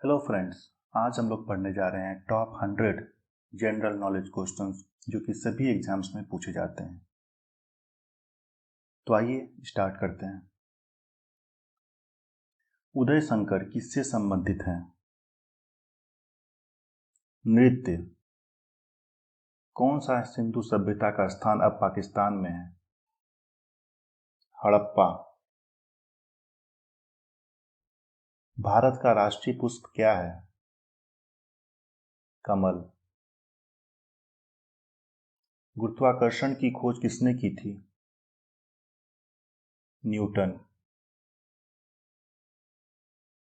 Hello friends, आज हम लोग पढ़ने जा रहे हैं टॉप 100 जनरल नॉलेज क्वेश्चंस जो कि सभी एग्जाम्स में पूछे जाते हैं। तो आइए स्टार्ट करते हैं। उदय शंकर किससे संबंधित हैं? नृत्य। कौन सा सिंधु सभ्यता का स्थान अब पाकिस्तान में है? हड़प्पा। भारत का राष्ट्रीय पुष्प क्या है? कमल। गुरुत्वाकर्षण की खोज किसने की थी? न्यूटन।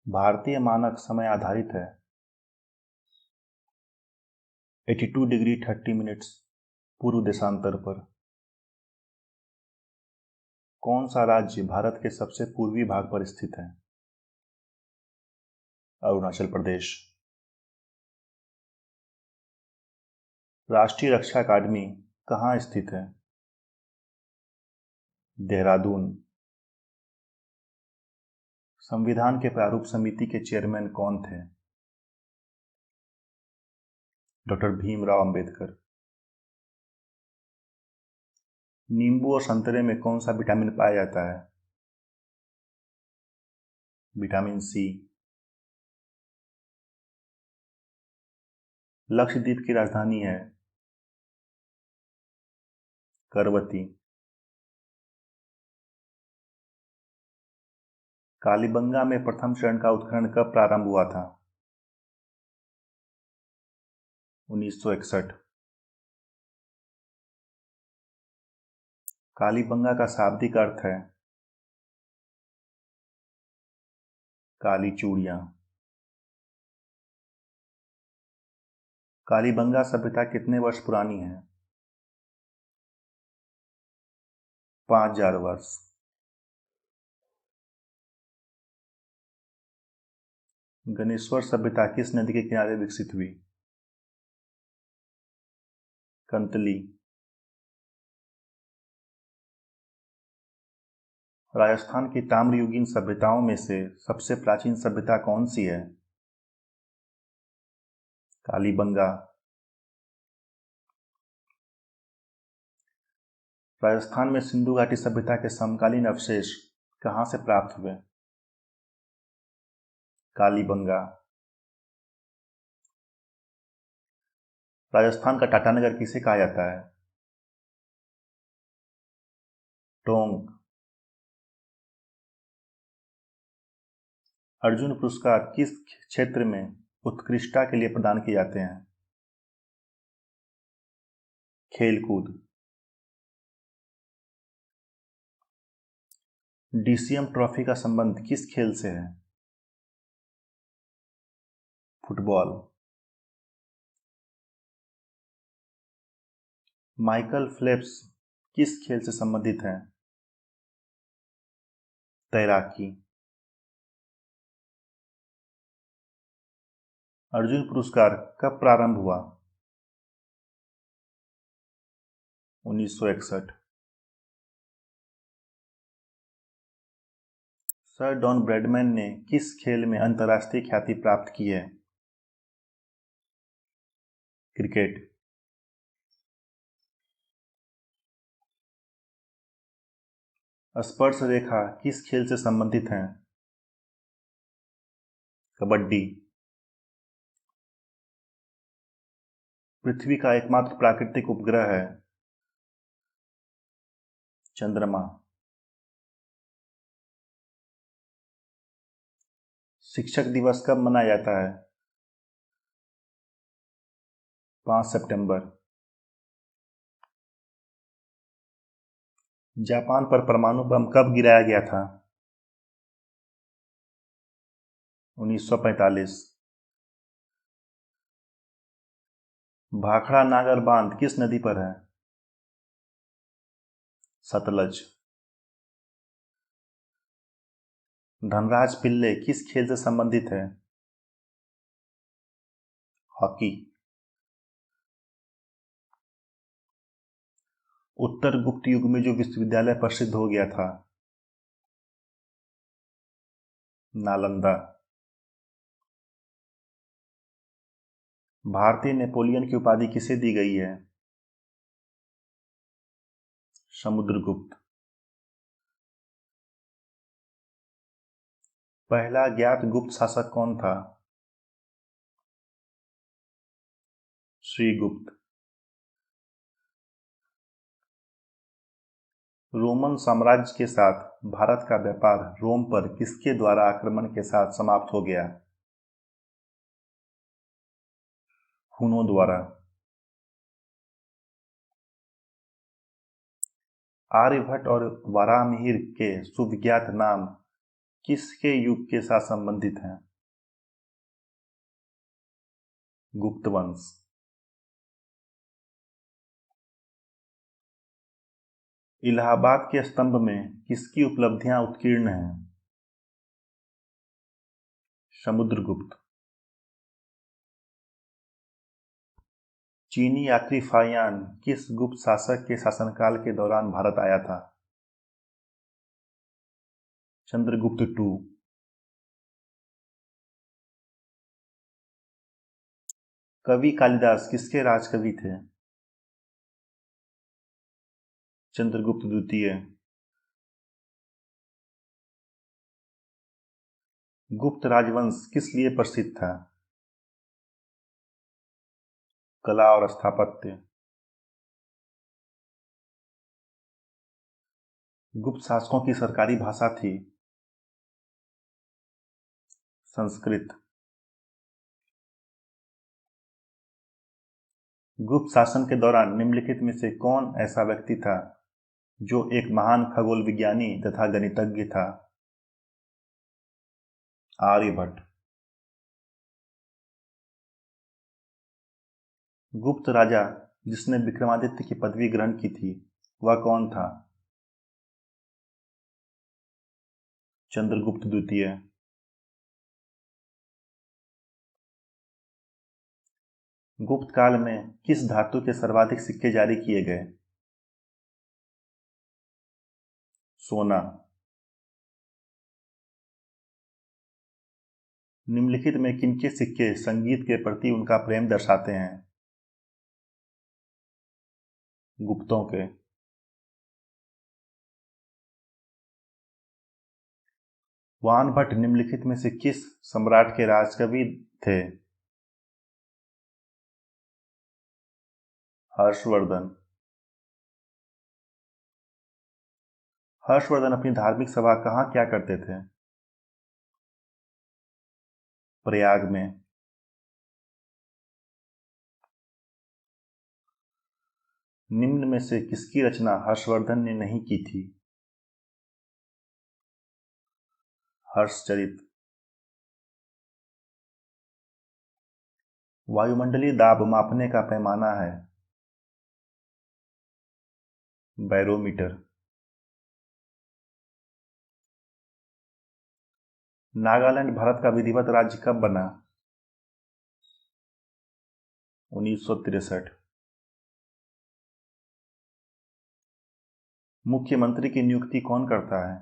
भारतीय मानक समय आधारित है। 82 डिग्री 30 मिनट्स पूर्व देशांतर पर। कौन सा राज्य भारत के सबसे पूर्वी भाग पर स्थित है? अरुणाचल प्रदेश। राष्ट्रीय रक्षा अकादमी कहाँ स्थित है? देहरादून। संविधान के प्रारूप समिति के चेयरमैन कौन थे? डॉक्टर भीमराव अंबेडकर। नींबू और संतरे में कौन सा विटामिन पाया जाता है? Vitamin C. लक्षद्वीप की राजधानी है करवती। कालीबंगा में प्रथम चरण का उत्खनन कब प्रारंभ हुआ था? 1961। कालीबंगा का शाब्दिक अर्थ है काली चूड़ियां। कालीबंगा सभ्यता कितने वर्ष पुरानी है? 5000 वर्ष। गणेश्वर सभ्यता किस नदी के किनारे विकसित हुई? कंतली। राजस्थान की ताम्रयुगीन सभ्यताओं में से सबसे प्राचीन सभ्यता कौन सी है? कालीबंगा। राजस्थान में सिंधु घाटी सभ्यता के समकालीन अवशेष कहाँ से प्राप्त हुए? कालीबंगा। राजस्थान का टाटानगर किसे कहा जाता है? टोंक। अर्जुन पुरस्कार किस क्षेत्र में उत्कृष्टता के लिए प्रदान किए जाते हैं? खेलकूद। डीसीएम ट्रॉफी का संबंध किस खेल से है? फुटबॉल। माइकल फेल्प्स किस खेल से संबंधित हैं? तैराकी। अर्जुन पुरस्कार कब प्रारंभ हुआ? 1961। सर डॉन ब्रैडमैन ने किस खेल में अंतर्राष्ट्रीय ख्याति प्राप्त की है? क्रिकेट। स्पर्श रेखा किस खेल से संबंधित है? कबड्डी। पृथ्वी का एकमात्र प्राकृतिक उपग्रह है चंद्रमा। शिक्षक दिवस कब मनाया जाता है? 5 सितंबर। जापान पर परमाणु बम कब गिराया गया था? 1945। भाखड़ा नागर बांध किस नदी पर है? सतलज। धनराज पिल्ले किस खेल से संबंधित है? हॉकी। उत्तर गुप्त युग में जो विश्वविद्यालय प्रसिद्ध हो गया था? नालंदा। भारतीय नेपोलियन की उपाधि किसे दी गई है? समुद्रगुप्त। पहला ज्ञात गुप्त शासक कौन था? श्रीगुप्त। रोमन साम्राज्य के साथ भारत का व्यापार रोम पर किसके द्वारा आक्रमण के साथ समाप्त हो गया? हुनों द्वारा। आर्यभट्ट और वराहमिहिर के सुविज्ञात नाम किसके युग के साथ संबंधित हैं? गुप्त वंश। इलाहाबाद के स्तंभ में किसकी उपलब्धियां उत्कीर्ण हैं? समुद्रगुप्त। चीनी यात्री फाहियान किस गुप्त शासक के शासनकाल के दौरान भारत आया था? चंद्रगुप्त टू। कवि कालिदास किसके राजकवि थे? चंद्रगुप्त द्वितीय। गुप्त राजवंश किस लिए प्रसिद्ध था? कला और स्थापत्य। गुप्त शासकों की सरकारी भाषा थी संस्कृत। गुप्त शासन के दौरान निम्नलिखित में से कौन ऐसा व्यक्ति था जो एक महान खगोल विज्ञानी तथा गणितज्ञ था? आर्यभट्ट। गुप्त राजा जिसने विक्रमादित्य की पदवी ग्रहण की थी वह कौन था? चंद्रगुप्त द्वितीय। गुप्त काल में किस धातु के सर्वाधिक सिक्के जारी किए गए? सोना। निम्नलिखित में किनके सिक्के संगीत के प्रति उनका प्रेम दर्शाते हैं? गुप्तों के। वानभट्ट निम्नलिखित में से किस सम्राट के राजकवि थे? हर्षवर्धन। हर्षवर्धन अपनी धार्मिक सभा कहाँ क्या करते थे? प्रयाग में। निम्न में से किसकी रचना हर्षवर्धन ने नहीं की थी? हर्षचरित। वायुमंडलीय दाब मापने का पैमाना है? बैरोमीटर। नागालैंड भारत का विधिवत राज्य कब बना? 1963। मुख्यमंत्री की नियुक्ति कौन करता है?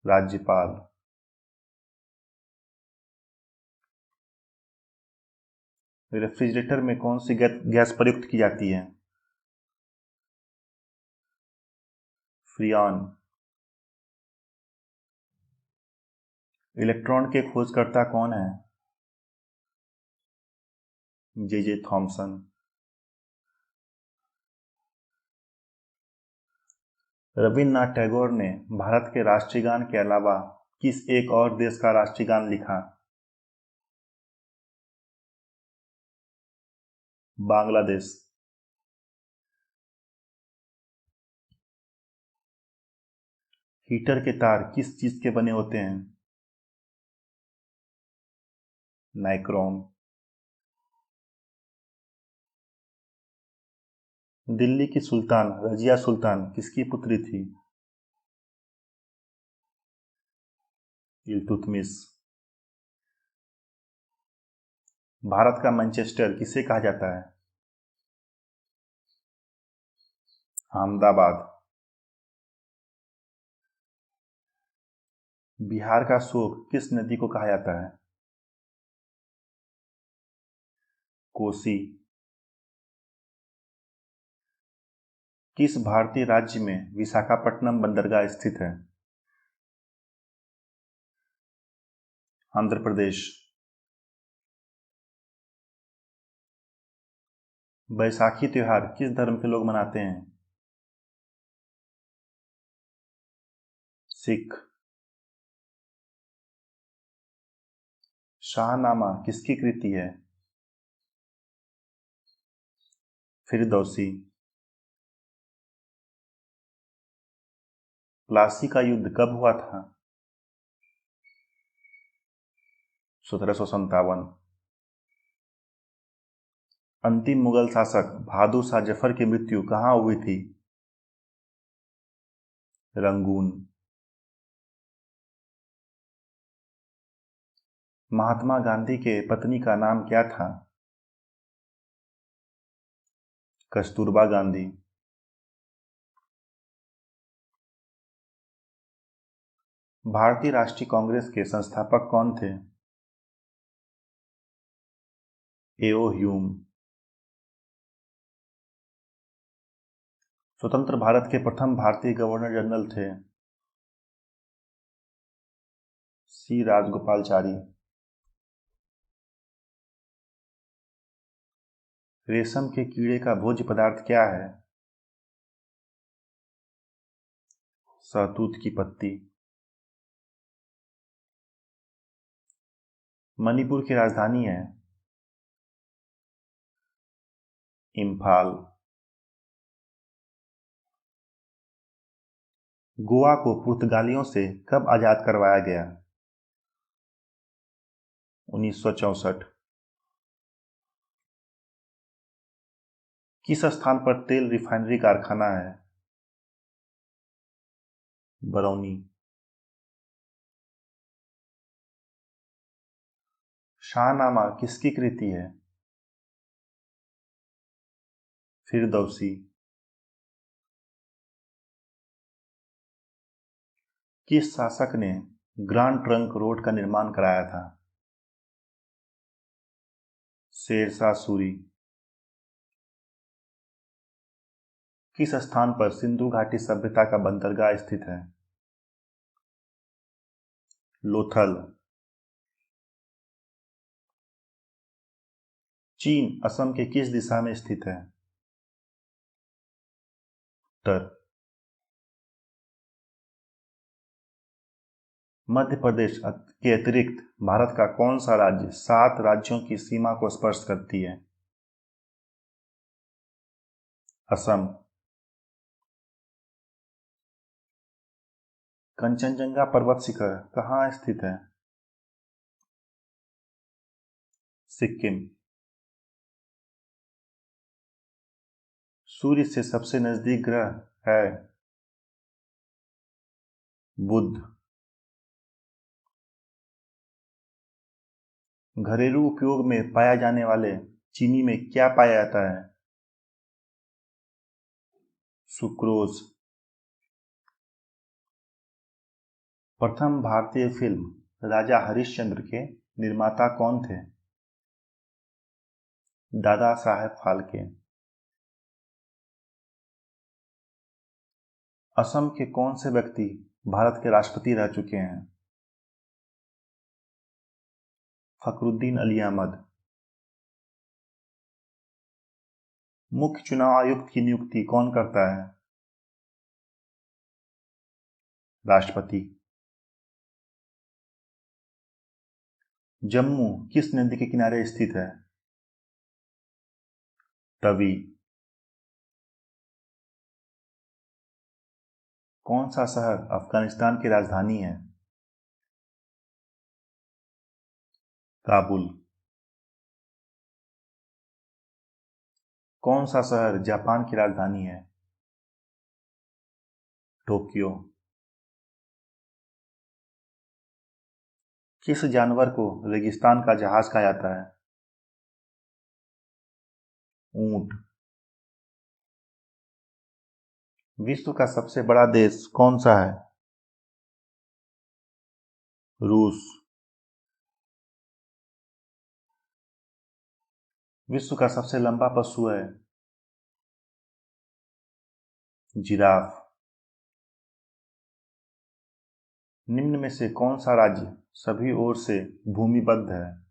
राज्यपाल। रेफ्रिजरेटर में कौन सी गैस प्रयुक्त की जाती है? फ्रियॉन। इलेक्ट्रॉन के खोजकर्ता कौन है? J Thomson. रविन्द्रनाथ टैगोर ने भारत के राष्ट्रीय गान के अलावा किस एक और देश का राष्ट्रीय गान लिखा? बांग्लादेश। हीटर के तार किस चीज के बने होते हैं? नाइक्रोम। दिल्ली की सुल्तान रजिया सुल्तान किसकी पुत्री थी? इल्तुतमिश। भारत का मैनचेस्टर किसे कहा जाता है? अहमदाबाद। बिहार का शोक किस नदी को कहा जाता है? कोसी। किस भारतीय राज्य में विशाखापट्टनम बंदरगाह स्थित है? आंध्र प्रदेश। बैसाखी त्योहार किस धर्म के लोग मनाते हैं? सिख। शाहनामा किसकी कृति है? फिरदौसी। प्लासी का युद्ध कब हुआ था? 1757। अंतिम मुगल शासक बहादुर शाह जफर की मृत्यु कहाँ हुई थी? रंगून। महात्मा गांधी के पत्नी का नाम क्या था? कस्तूरबा गांधी। भारतीय राष्ट्रीय कांग्रेस के संस्थापक कौन थे? एओ ह्यूम। स्वतंत्र भारत के प्रथम भारतीय गवर्नर जनरल थे? सी राजगोपालचारी। रेशम के कीड़े का भोज्य पदार्थ क्या है? शहतूत की पत्ती। मणिपुर की राजधानी है? इम्फाल। गोवा को पुर्तगालियों से कब आजाद करवाया गया? 1964। किस स्थान पर तेल रिफाइनरी कारखाना है? बरौनी। शाहनामा किसकी कृति है? फिरदौसी। किस शासक ने ग्रांड ट्रंक रोड का निर्माण कराया था? शेरशाह सूरी। किस स्थान पर सिंधु घाटी सभ्यता का बंदरगाह स्थित है? लोथल। चीन असम के किस दिशा में स्थित है? उत्तर। मध्य प्रदेश के अतिरिक्त भारत का कौन सा राज्य 7 राज्यों की सीमा को स्पर्श करती है? असम। कंचनजंगा पर्वत शिखर कहाँ स्थित है? सिक्किम। सूर्य से सबसे नजदीक ग्रह है? बुध। घरेलू उपयोग में पाया जाने वाले चीनी में क्या पाया जाता है? सुक्रोज। प्रथम भारतीय फिल्म राजा हरिश्चंद्र के निर्माता कौन थे? दादा साहेब फाल्के। असम के कौन से व्यक्ति भारत के राष्ट्रपति रह चुके हैं? फखरुद्दीन अली अहमद। मुख्य चुनाव आयुक्त की नियुक्ति कौन करता है? राष्ट्रपति। जम्मू किस नदी के किनारे स्थित है? तवी। कौन सा शहर अफगानिस्तान की राजधानी है? काबुल। कौन सा शहर जापान की राजधानी है? टोक्यो। किस जानवर को रेगिस्तान का जहाज कहा जाता है? ऊंट। विश्व का सबसे बड़ा देश कौन सा है? रूस। विश्व का सबसे लंबा पशु है जिराफ। निम्न में से कौन सा राज्य सभी ओर से भूमिबद्ध है?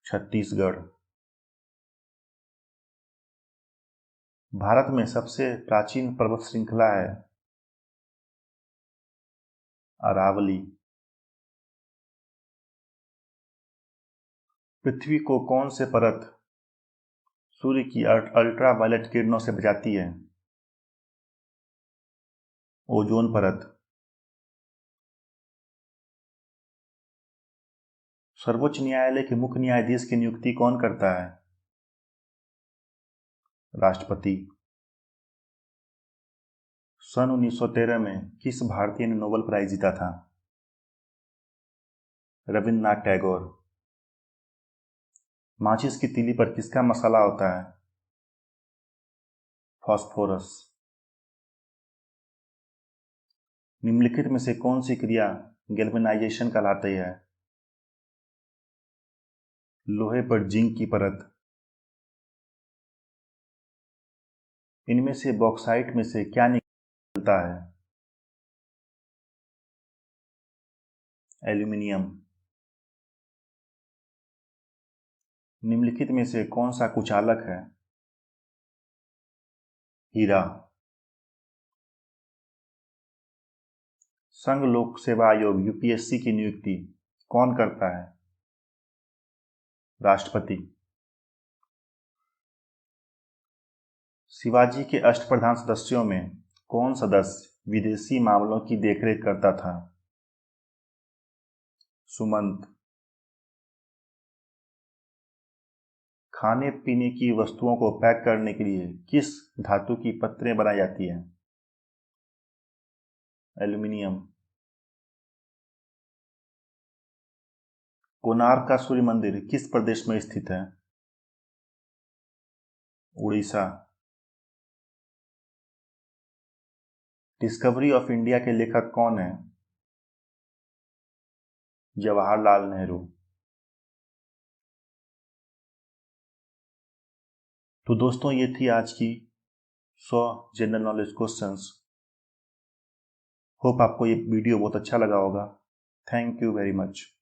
छत्तीसगढ़। भारत में सबसे प्राचीन पर्वत श्रृंखला है अरावली। पृथ्वी को कौन से परत सूर्य की अल्ट्रावायलेट किरणों से बचाती है? ओजोन परत। सर्वोच्च न्यायालय के मुख्य न्यायाधीश की नियुक्ति कौन करता है? राष्ट्रपति। सन 1913 में किस भारतीय ने नोबेल प्राइज जीता था? रविन्द्रनाथ टैगोर। माचिस की तीली पर किसका मसाला होता है? फास्फोरस। निम्नलिखित में से कौन सी क्रिया गैल्वेनाइजेशन कहलाती है? लोहे पर जिंक की परत। इनमें से बॉक्साइट में से क्या निकलता है? एल्यूमिनियम। निम्नलिखित में से कौन सा कुचालक है? हीरा। संघ लोक सेवा आयोग यूपीएससी की नियुक्ति कौन करता है? राष्ट्रपति। शिवाजी के अष्टप्रधान सदस्यों में कौन सदस्य विदेशी मामलों की देखरेख करता था? सुमंत। खाने पीने की वस्तुओं को पैक करने के लिए किस धातु की पत्रें बनाई जाती हैं? एल्यूमिनियम। कोणार्क का सूर्य मंदिर किस प्रदेश में स्थित है? उड़ीसा। डिस्कवरी ऑफ इंडिया के लेखक कौन है? जवाहरलाल नेहरू। तो दोस्तों ये थी आज की 100 जनरल नॉलेज क्वेश्चंस। होप आपको ये वीडियो बहुत अच्छा लगा होगा। Thank you very much.